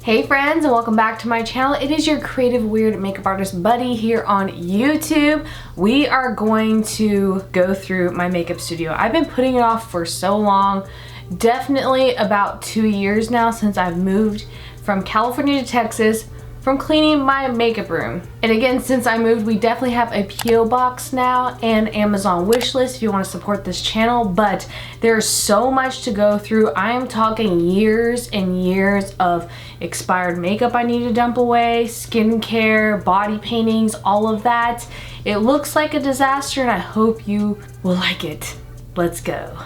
Hey friends, and welcome back to my channel. It is your creative weird makeup artist buddy here on YouTube. We are going to go through my makeup studio. I've been putting it off for so long, definitely about 2 years now since I've moved from California to Texas, from cleaning my makeup room. And again, since I moved, we definitely have a P.O. box now and Amazon wish list if you want to support this channel, but there's so much to go through. I am talking years and years of expired makeup I need to dump away, skincare, body paintings, all of that. It looks like a disaster and I hope you will like it. Let's go.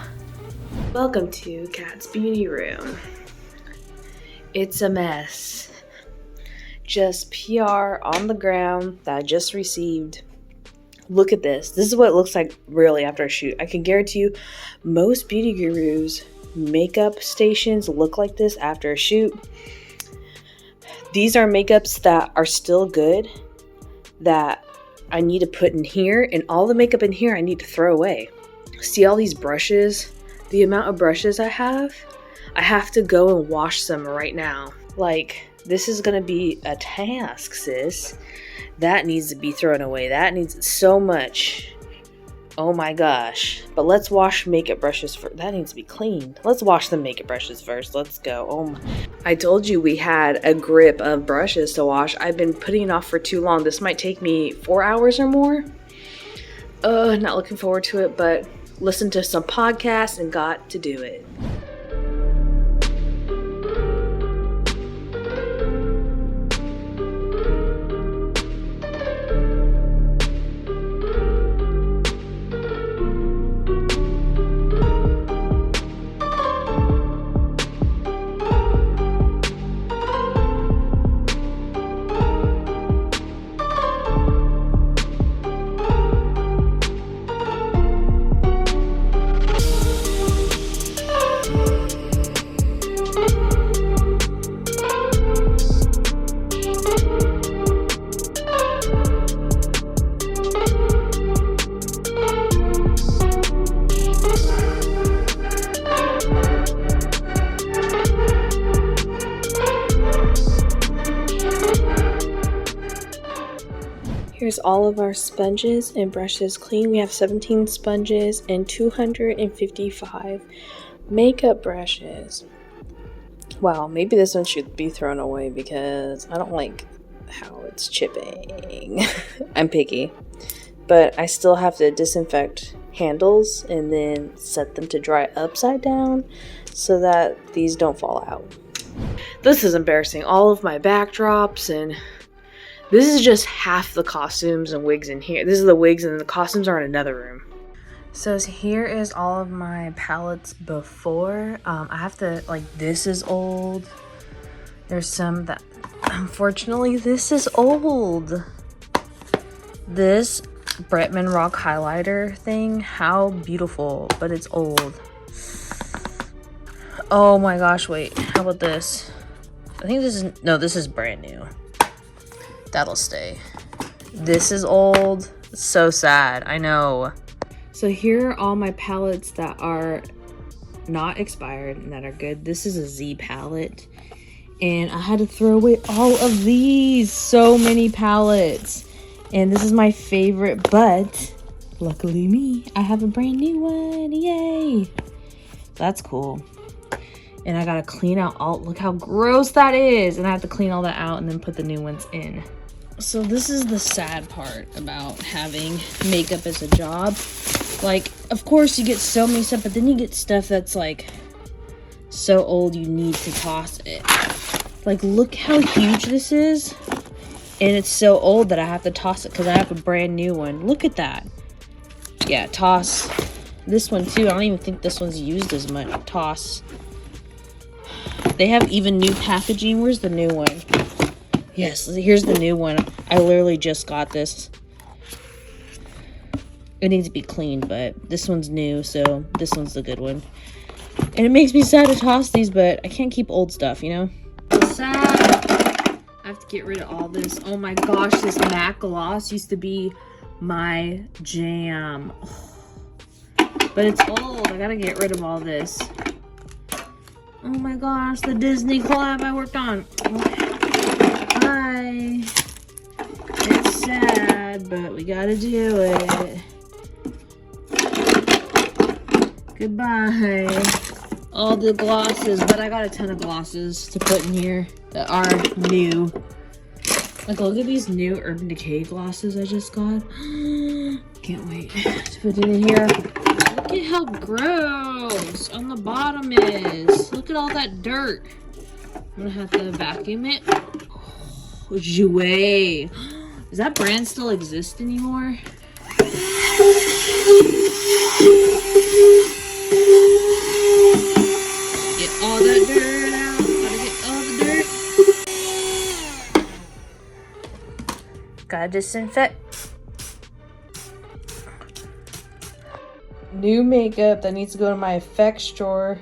Welcome to Kat's Beauty Room. It's a mess. Just PR on the ground that I just received. Look at this. This is what it looks like really after a shoot. I can guarantee you most beauty gurus makeup stations look like this after a shoot. These are makeups that are still good that I need to put in here, and all the makeup in here I need to throw away. See all these brushes? The amount of brushes I have to go and wash them right now. Like, this is gonna be a task, sis. That needs to be thrown away. That needs so much. Oh my gosh. But let's wash makeup brushes first. That needs to be cleaned. Let's wash the makeup brushes first. Let's go. Oh my. I told you we had a grip of brushes to wash. I've been putting it off for too long. This might take me 4 hours or more. Not looking forward to it, but listened to some podcasts and got to do it. Here's all of our sponges and brushes clean. We have 17 sponges and 255 makeup brushes. Wow, maybe this one should be thrown away because I don't like how it's chipping. I'm picky. But I still have to disinfect handles and then set them to dry upside down so that these don't fall out. This is embarrassing. All of my backdrops, and this is just half the costumes and wigs in here. This is the wigs and the costumes are in another room. So here is all of my palettes before. I have to, like, this is old. There's some that, unfortunately, this is old. This Bretman Rock highlighter thing, how beautiful, but it's old. Oh my gosh, wait, how about this? I think this is, no, this is brand new. That'll stay. This is old. So sad. I know. So here are all my palettes that are not expired and that are good. This is a Z palette. And I had to throw away all of these. So many palettes. And this is my favorite, but luckily me, I have a brand new one. Yay. That's cool. And I gotta clean out all, look how gross that is. And I have to clean all that out and then put the new ones in. So this is the sad part about having makeup as a job. Like, of course you get so many stuff, but then you get stuff that's like so old you need to toss it. Like, look how huge this is. And it's so old that I have to toss it because I have a brand new one. Look at that. Yeah, toss. This one too. I don't even think this one's used as much. Toss. They have even new packaging. Where's the new one? Yes, here's the new one. I literally just got this. It needs to be cleaned, but this one's new, so this one's the good one. And it makes me sad to toss these, but I can't keep old stuff, you know? Sad. I have to get rid of all this. Oh my gosh, this MAC gloss used to be my jam. But it's old. I gotta get rid of all this. Oh my gosh, the Disney collab I worked on. Hi. It's sad, but we gotta do it. Goodbye. All the glosses, but I got a ton of glosses to put in here that are new. Like, look at these new Urban Decay glosses I just got. Can't wait to put it in here. Look at how gross on the bottom is. Look at all that dirt. I'm gonna have to vacuum it. Oh, Jouet. Does that brand still exist anymore? Get all that dirt out. Gotta get all the dirt. Gotta disinfect. New makeup that needs to go to my effects drawer.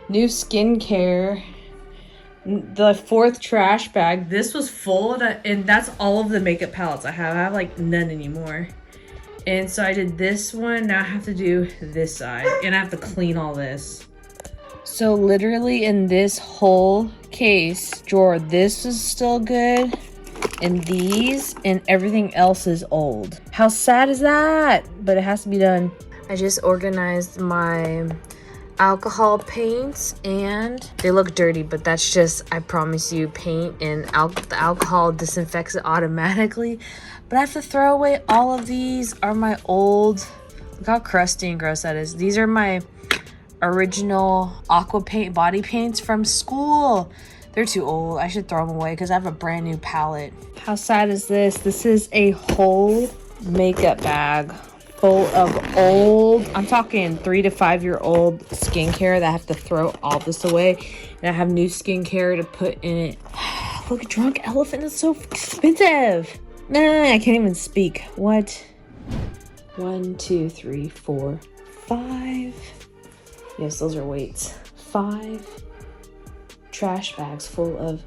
New skincare. The 4th trash bag. This was full, and that's all of the makeup palettes I have. I have like none anymore. And so I did this one. Now I have to do this side, and I have to clean all this. So literally in this whole case drawer, this is still good, and these and everything else is old. How sad is that? But it has to be done. I just organized my alcohol paints, and they look dirty, but that's just, I promise you, paint, and the alcohol disinfects it automatically. But I have to throw away all of these. Are my old, look how crusty and gross that is. These are my original aqua paint body paints from school. They're too old. I should throw them away because I have a brand new palette. How sad is this? This is a whole makeup bag full of old, I'm talking 3 to 5 year old skincare that I have to throw all this away. And I have new skincare to put in it. Look, Drunk Elephant is so expensive. Nah, I can't even speak. What? 1, 2, 3, 4, 5. Yes, those are weights. 5 trash bags full of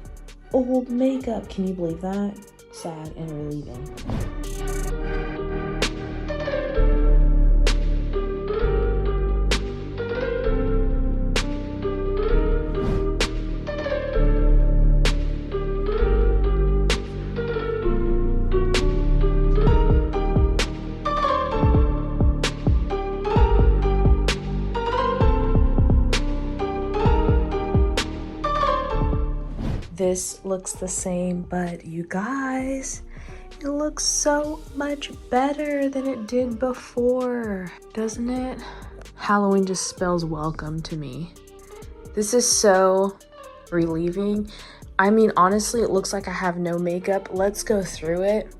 old makeup. Can you believe that? Sad and relieving. This looks the same, but you guys, it looks so much better than it did before, doesn't it? Halloween just spells welcome to me. This is so relieving. I mean, honestly, it looks like I have no makeup. Let's go through it.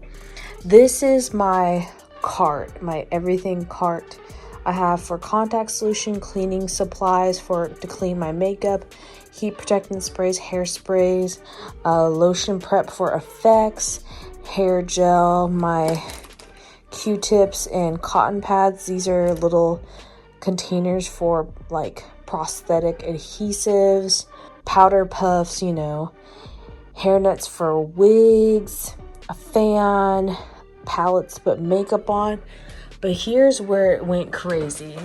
This is my cart, my everything cart. I have for contact solution, cleaning supplies to clean my makeup, heat protectant sprays, hairsprays, lotion prep for effects, hair gel, my Q-tips and cotton pads. These are little containers for like prosthetic adhesives, powder puffs, you know, hair nets for wigs, a fan, palettes to put makeup on. But here's where it went crazy.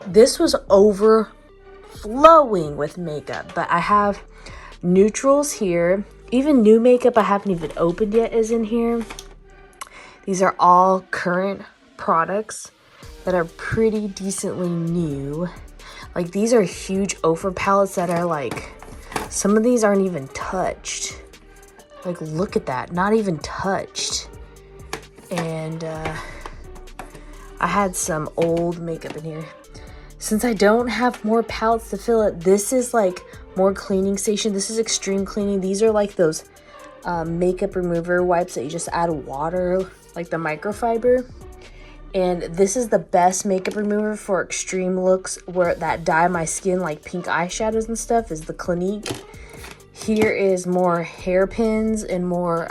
This was overflowing with makeup, but I have neutrals here. Even new makeup I haven't even opened yet is in here. These are all current products that are pretty decently new. Like, these are huge Ophir palettes that are like, some of these aren't even touched. Like, look at that, not even touched. And I had some old makeup in here. Since I don't have more palettes to fill it, this is like more cleaning station. This is extreme cleaning. These are like those makeup remover wipes that you just add water, like the microfiber. And this is the best makeup remover for extreme looks that dye my skin, like pink eyeshadows and stuff, is the Clinique. Here is more hairpins and more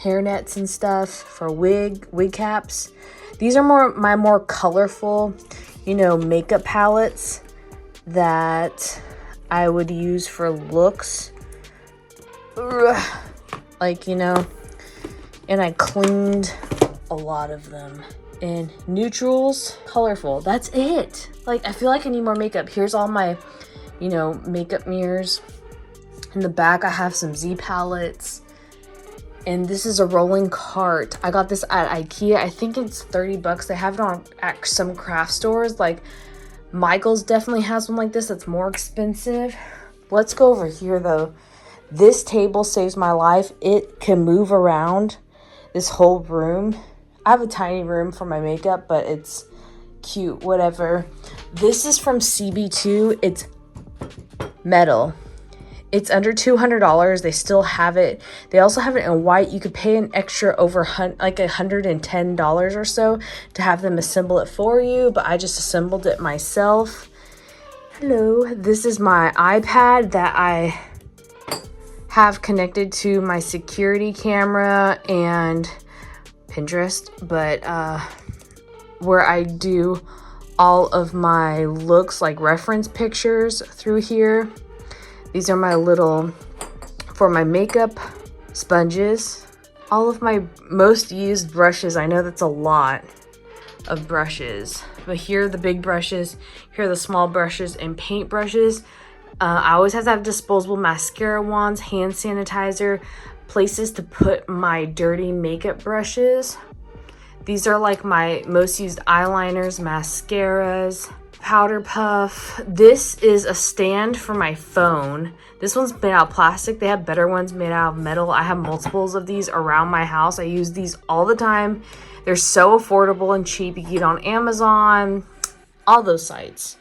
hair nets and stuff for wig caps. These are my more colorful, you know, makeup palettes that I would use for looks. Like, you know, and I cleaned a lot of them. And neutrals, colorful, that's it. Like, I feel like I need more makeup. Here's all my you know, makeup mirrors. In the back, I have some Z palettes. And this is a rolling cart. I got this at IKEA. I think it's 30 bucks. They have it on at some craft stores. Like Michael's definitely has one like this that's more expensive. Let's go over here though. This table saves my life. It can move around this whole room. I have a tiny room for my makeup, but it's cute, whatever. This is from CB2. It's metal. It's under $200. They still have it. They also have it in white. You could pay an extra over like $110 or so to have them assemble it for you, but I just assembled it myself. Hello. This is my iPad that I have connected to my security camera and Pinterest, but where I do all of my looks, like reference pictures through here. These are my little, for my makeup, sponges. All of my most used brushes. I know that's a lot of brushes, but here are the big brushes. Here are the small brushes and paint brushes. I always have to have disposable mascara wands, hand sanitizer, places to put my dirty makeup brushes. These are like my most used eyeliners, mascaras, powder puff. This is a stand for my phone. This one's made out of plastic. They have better ones made out of metal. I have multiples of these around my house. I use these all the time. They're so affordable and cheap. You can get on Amazon, all those sites.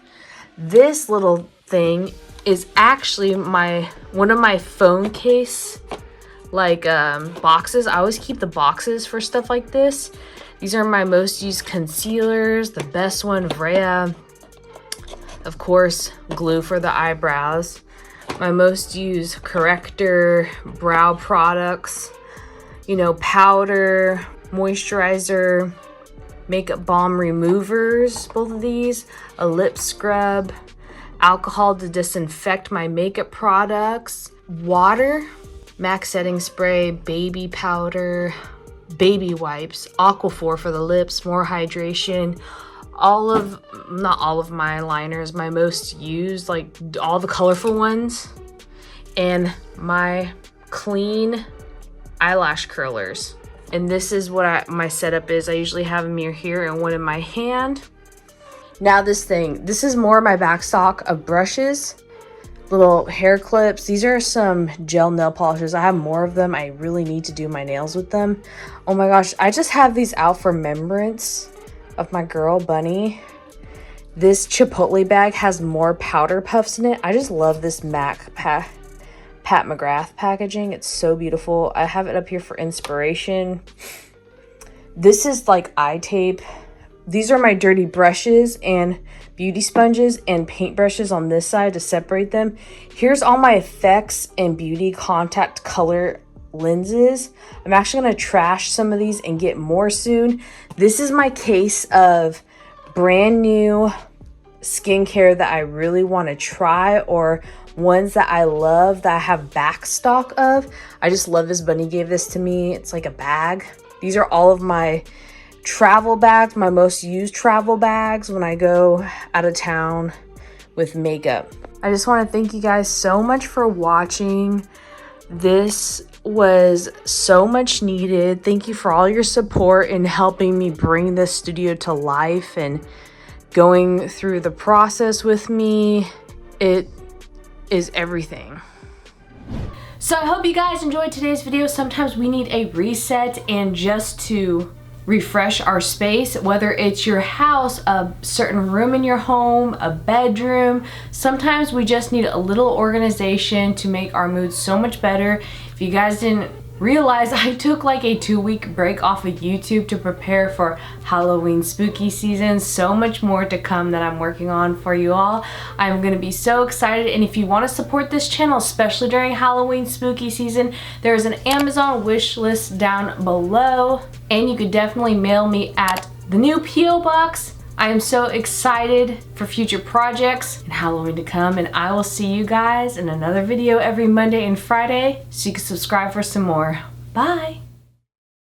This little thing is actually one of my phone case boxes. I always keep the boxes for stuff like this. These are my most used concealers. The best one, Rhea. Of course, glue for the eyebrows. My most used corrector, brow products, you know, powder, moisturizer, makeup balm removers, both of these, a lip scrub, alcohol to disinfect my makeup products, water, MAC setting spray, baby powder, baby wipes, Aquaphor for the lips, more hydration, not all of my liners, my most used, like all the colorful ones, and my clean eyelash curlers. And this is what my setup is. I usually have a mirror here and one in my hand. Now this is more my back stock of brushes, little hair clips. These are some gel nail polishes. I have more of them. I really need to do my nails with them. Oh my gosh, I just have these out for remembrance of my girl Bunny. This Chipotle bag has more powder puffs in it. I just love this MAC Pat McGrath packaging. It's so beautiful. I have it up here for inspiration. This is like eye tape. These are my dirty brushes and beauty sponges and paint brushes on this side to separate them. Here's all my effects and beauty contact color lenses. I'm actually going to trash some of these and get more soon. This is my case of brand new skincare that I really want to try, or ones that I love that I have back stock of. I just love this. Bunny gave this to me. It's like a bag. These are all of my travel bags, my most used travel bags when I go out of town with makeup. I just want to thank you guys so much for watching. This was so much needed. Thank you for all your support in helping me bring this studio to life and going through the process with me. It is everything. So I hope you guys enjoyed today's video. Sometimes we need a reset and just to refresh our space, whether it's your house, a certain room in your home, a bedroom. Sometimes we just need a little organization to make our mood so much better. If you guys didn't realize, I took like a 2-week break off of YouTube to prepare for Halloween spooky season. So much more to come that I'm working on for you all. I'm gonna be so excited, and if you want to support this channel, especially during Halloween spooky season, there's an Amazon wish list down below, and you could definitely mail me at the new P.O. box. I am so excited for future projects and Halloween to come, and I will see you guys in another video every Monday and Friday, so you can subscribe for some more. Bye!